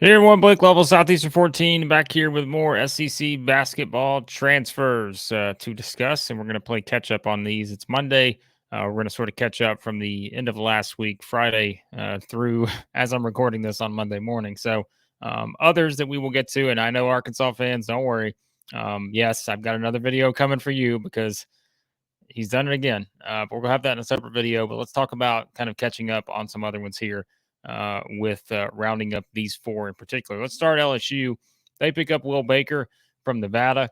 Here in one Blake Lovell, Southeastern 14, back here with more SEC basketball transfers to discuss, and we're going to play catch up on these. It's Monday. We're going to sort of catch up from the end of last week, Friday, through as I'm recording this on Monday morning. So, others that we will get to, and I know Arkansas fans, don't worry. Yes, I've got another video coming for you because he's done it again. But we're going to have that in a separate video. But let's talk about kind of catching up on some other ones here with rounding up these four in particular. Let's start LSU. They pick up Will Baker from Nevada.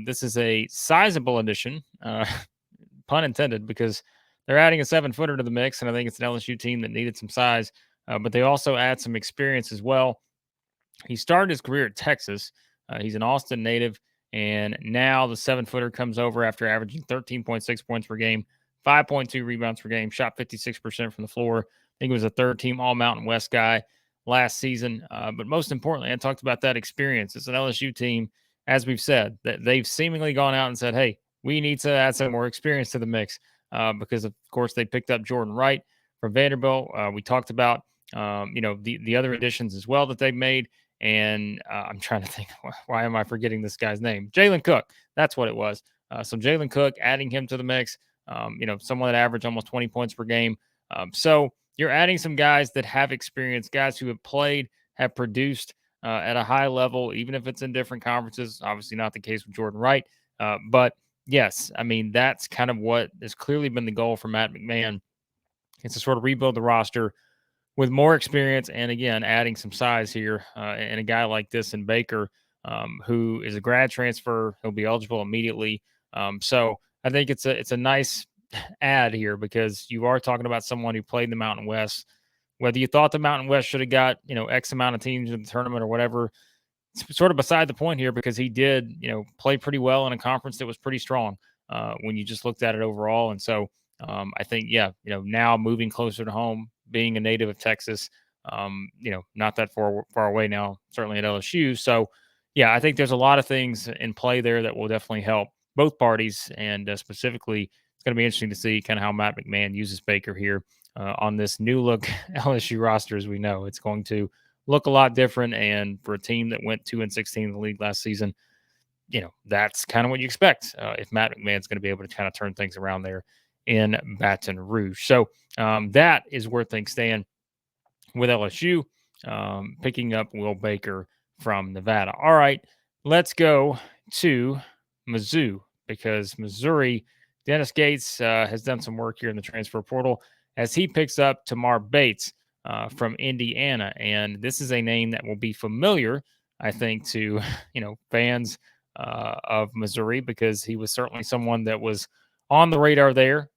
This is a sizable addition, pun intended, because they're adding a 7-footer to the mix, and I think it's an LSU team that needed some size, but they also add some experience as well. He started his career at Texas. He's an Austin native, and now the 7-footer comes over after averaging 13.6 points per game, 5.2 rebounds per game, shot 56% from the floor. I think he was a third-team All-Mountain West guy last season. But most importantly, I talked about that experience. It's an LSU team, as we've said, that they've seemingly gone out and said, hey, we need to add some more experience to the mix because, of course, they picked up Jordan Wright from Vanderbilt. We talked about, the other additions as well that they've made. And I'm trying to think, why am I forgetting this guy's name? Jalen Cook. That's what it was. So Jalen Cook, adding him to the mix, someone that averaged almost 20 points per game. So you're adding some guys that have experience, guys who have played, have produced at a high level, even if it's in different conferences. Obviously not the case with Jordan Wright. But yes, I mean, that's kind of what has clearly been the goal for Matt McMahon. It's to sort of rebuild the roster with more experience and, again, adding some size here, and a guy like this in Baker, who is a grad transfer. He'll be eligible immediately. So I think it's a nice add here because you are talking about someone who played in the Mountain West. Whether you thought the Mountain West should have got, X amount of teams in the tournament or whatever, it's sort of beside the point here because he did, play pretty well in a conference that was pretty strong when you just looked at it overall. And so I think, now moving closer to home, being a native of Texas, not that far away now, certainly at LSU. So, yeah, I think there's a lot of things in play there that will definitely help both parties. And specifically, it's going to be interesting to see kind of how Matt McMahon uses Baker here on this new look LSU roster. As we know, it's going to look a lot different. And for a team that went 2-16 in the league last season, that's kind of what you expect if Matt McMahon's going to be able to kind of turn things around there in Baton Rouge. So that is where things stand with LSU picking up Will Baker from Nevada. All right, let's go to Mizzou because Missouri, Dennis Gates has done some work here in the transfer portal as he picks up Tamar Bates from Indiana. And this is a name that will be familiar, I think, to, fans of Missouri because he was certainly someone that was on the radar there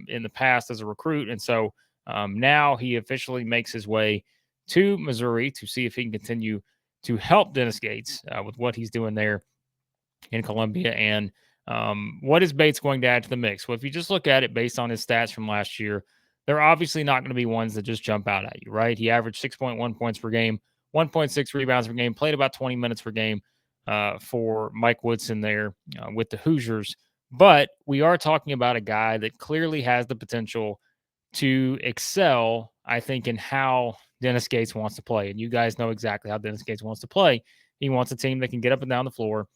in the past as a recruit. And so now he officially makes his way to Missouri to see if he can continue to help Dennis Gates with what he's doing there in Columbia. And what is Bates going to add to the mix? Well, if you just look at it based on his stats from last year, they're obviously not going to be ones that just jump out at you, right? He averaged 6.1 points per game, 1.6 rebounds per game, played about 20 minutes per game for Mike Woodson there with the Hoosiers. But we are talking about a guy that clearly has the potential to excel, I think, in how Dennis Gates wants to play. And you guys know exactly how Dennis Gates wants to play. He wants a team that can get up and down the floor,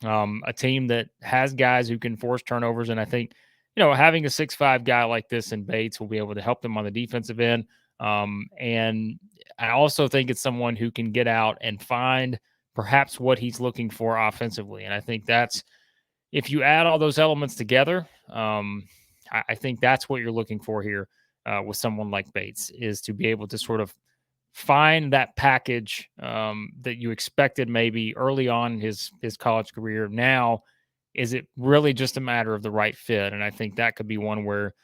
a team that has guys who can force turnovers. And I think, having a 6'5" guy like this in Bates will be able to help them on the defensive end. And I also think it's someone who can get out and find perhaps what he's looking for offensively. And I think that's, if you add all those elements together, I think that's what you're looking for here with someone like Bates, is to be able to sort of find that package that you expected maybe early on in his college career. Now, is it really just a matter of the right fit? And I think that could be one where,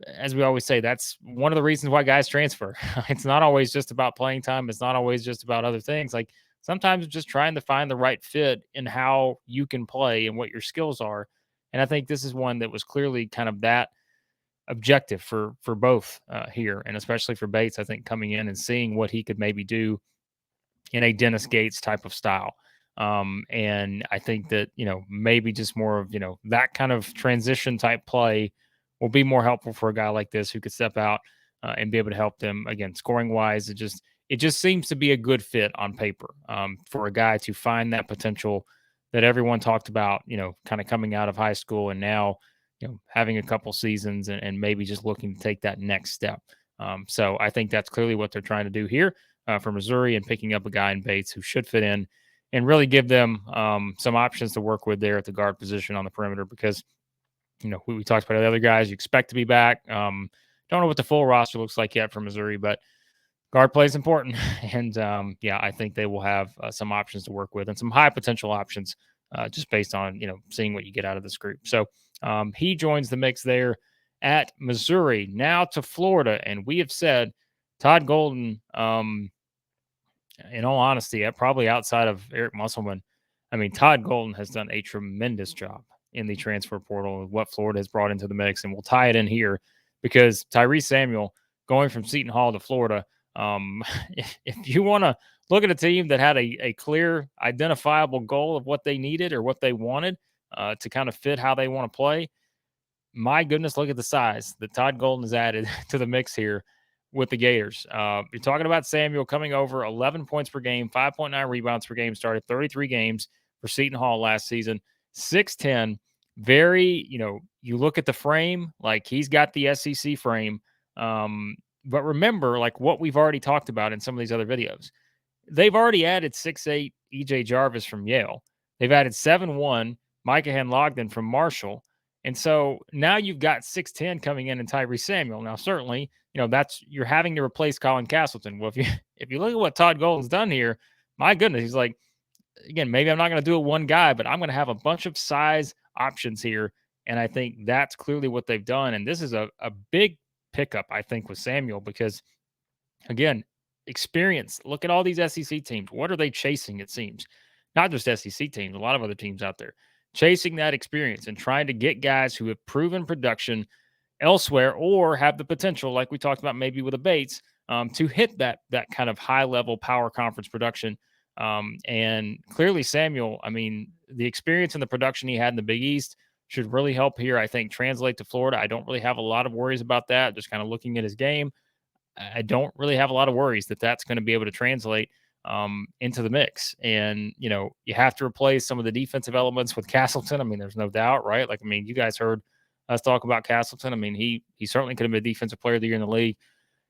as we always say, that's one of the reasons why guys transfer. It's not always just about playing time. It's not always just about other things. Like sometimes it's just trying to find the right fit in how you can play and what your skills are. And I think this is one that was clearly kind of that objective for both here, and especially for Bates, I think, coming in and seeing what he could maybe do in a Dennis Gates type of style. And I think that, maybe just more of, that kind of transition type play will be more helpful for a guy like this who could step out and be able to help them, again, scoring wise. It just, it just seems to be a good fit on paper for a guy to find that potential that everyone talked about, kind of coming out of high school and now, having a couple seasons and maybe just looking to take that next step. So I think that's clearly what they're trying to do here for Missouri and picking up a guy in Bates who should fit in and really give them some options to work with there at the guard position on the perimeter because, we talked about the other guys you expect to be back. Don't know what the full roster looks like yet for Missouri, but guard play is important. And I think they will have some options to work with and some high potential options just based on, seeing what you get out of this group. So he joins the mix there at Missouri. Now to Florida. And we have said Todd Golden, in all honesty, probably outside of Eric Musselman, I mean, Todd Golden has done a tremendous job in the transfer portal of what Florida has brought into the mix. And we'll tie it in here because Tyrese Samuel going from Seton Hall to Florida, if you want to look at a team that had a clear, identifiable goal of what they needed or what they wanted to kind of fit how they want to play, my goodness, look at the size that Todd Golden has added to the mix here with the Gators. You're talking about Samuel coming over 11 points per game, 5.9 rebounds per game, started 33 games for Seton Hall last season, 6'10", very, you look at the frame, like he's got the SEC frame. But remember, like what we've already talked about in some of these other videos, they've already added 6'8" EJ Jarvis from Yale. They've added 7'1" Micah Logden from Marshall. And so now you've got 6'10" coming in and Tyrese Samuel. Now, certainly, that's you're having to replace Colin Castleton. Well, if you look at what Todd Golden's done here, my goodness, he's like, again, maybe I'm not going to do it one guy, but I'm going to have a bunch of size options here. And I think that's clearly what they've done. And this is a big pickup, I think, with Samuel because, again, experience. Look at all these SEC teams. What are they chasing, it seems? Not just SEC teams, a lot of other teams out there chasing that experience and trying to get guys who have proven production elsewhere or have the potential, like we talked about maybe with a Bates, to hit that kind of high-level power conference production. And clearly Samuel, I mean, the experience and the production he had in the Big East should really help here, I think, translate to Florida. I don't really have a lot of worries about that. Just kind of looking at his game, I don't really have a lot of worries that that's going to be able to translate into the mix. And, you have to replace some of the defensive elements with Castleton. I mean, there's no doubt, right? Like, I mean, you guys heard us talk about Castleton. I mean, he certainly could have been defensive player of the year in the league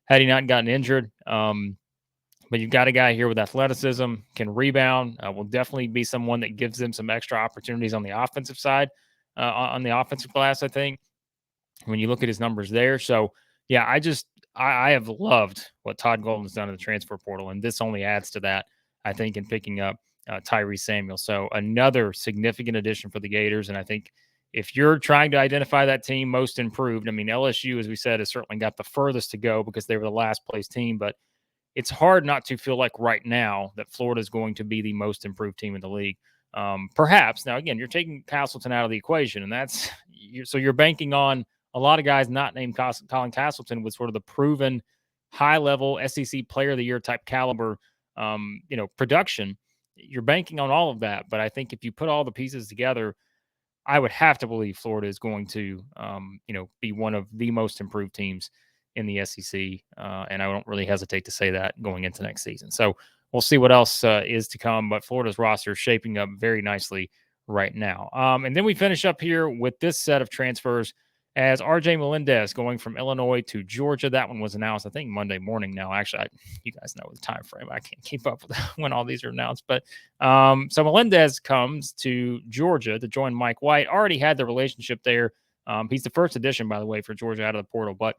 had he not gotten injured. But you've got a guy here with athleticism, can rebound, will definitely be someone that gives them some extra opportunities on the offensive side, on the offensive glass, I think, when you look at his numbers there. So, yeah, I have loved what Todd Golden's done in the transfer portal, and this only adds to that, I think, in picking up Tyrese Samuel. So another significant addition for the Gators, and I think if you're trying to identify that team most improved, I mean, LSU, as we said, has certainly got the furthest to go because they were the last place team, but it's hard not to feel like right now that Florida is going to be the most improved team in the league. Perhaps now, again, you're taking Castleton out of the equation, and so you're banking on a lot of guys not named Colin Castleton with sort of the proven high-level SEC Player of the Year type caliber, production. You're banking on all of that, but I think if you put all the pieces together, I would have to believe Florida is going to, be one of the most improved teams in the SEC, and I don't really hesitate to say that going into next season. So we'll see what else is to come, but Florida's roster is shaping up very nicely right now. And then we finish up here with this set of transfers as RJ Melendez going from Illinois to Georgia. That one was announced, I think, Monday morning now. Actually, you guys know the time frame. I can't keep up with when all these are announced. But so Melendez comes to Georgia to join Mike White. Already had the relationship there. He's the first addition, by the way, for Georgia out of the portal. But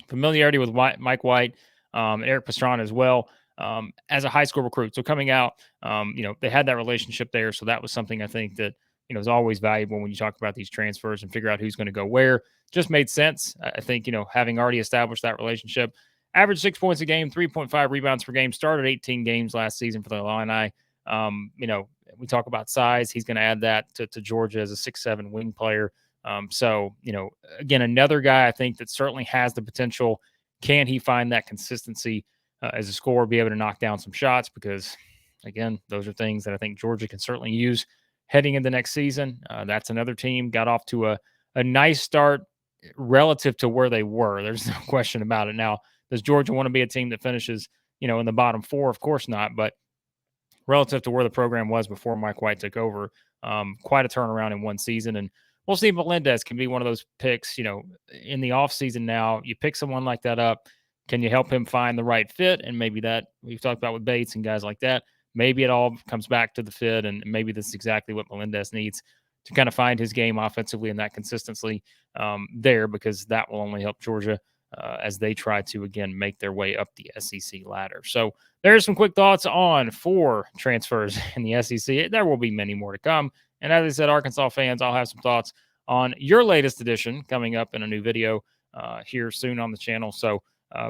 familiarity with Mike White, Eric Pastrana as well, as a high school recruit. So coming out, they had that relationship there. So that was something I think that, is always valuable when you talk about these transfers and figure out who's going to go where. Just made sense. I think, having already established that relationship, averaged 6 points a game, 3.5 rebounds per game, started 18 games last season for the Illini. We talk about size. He's going to add that to Georgia as a 6'7" wing player. So, again, another guy I think that certainly has the potential. Can he find that consistency as a scorer, be able to knock down some shots? Because, again, those are things that I think Georgia can certainly use heading into next season. That's another team got off to a nice start relative to where they were. There's no question about it. Now, does Georgia want to be a team that finishes, in the bottom four, of course not, but relative to where the program was before Mike White took over, quite a turnaround in one season. And we'll see if Melendez can be one of those picks, in the offseason now. You pick someone like that up. Can you help him find the right fit? And maybe that we've talked about with Bates and guys like that. Maybe it all comes back to the fit, and maybe this is exactly what Melendez needs to kind of find his game offensively and that consistency there, because that will only help Georgia as they try to, again, make their way up the SEC ladder. So there's some quick thoughts on 4 transfers in the SEC. There will be many more to come. And as I said, Arkansas fans, I'll have some thoughts on your latest edition coming up in a new video here soon on the channel. So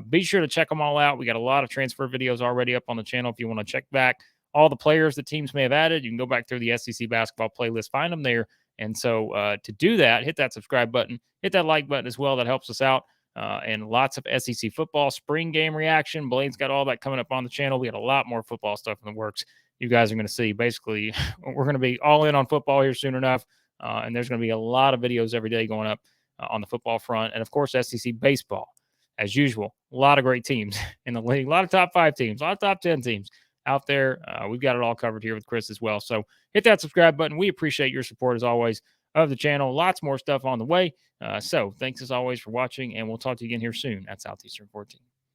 be sure to check them all out. We got a lot of transfer videos already up on the channel. If you want to check back all the players that teams may have added, you can go back through the SEC basketball playlist, find them there. And so to do that, hit that subscribe button, hit that like button as well. That helps us out. And lots of SEC football, spring game reaction. Blaine's got all that coming up on the channel. We got a lot more football stuff in the works. You guys are going to see. Basically, we're going to be all in on football here soon enough. And there's going to be a lot of videos every day going up on the football front. And, of course, SEC baseball, as usual. A lot of great teams in the league. A lot of top 5 teams, a lot of top 10 teams out there. We've got it all covered here with Chris as well. So hit that subscribe button. We appreciate your support, as always, of the channel. Lots more stuff on the way. So thanks as always for watching, and we'll talk to you again here soon at Southeastern 14.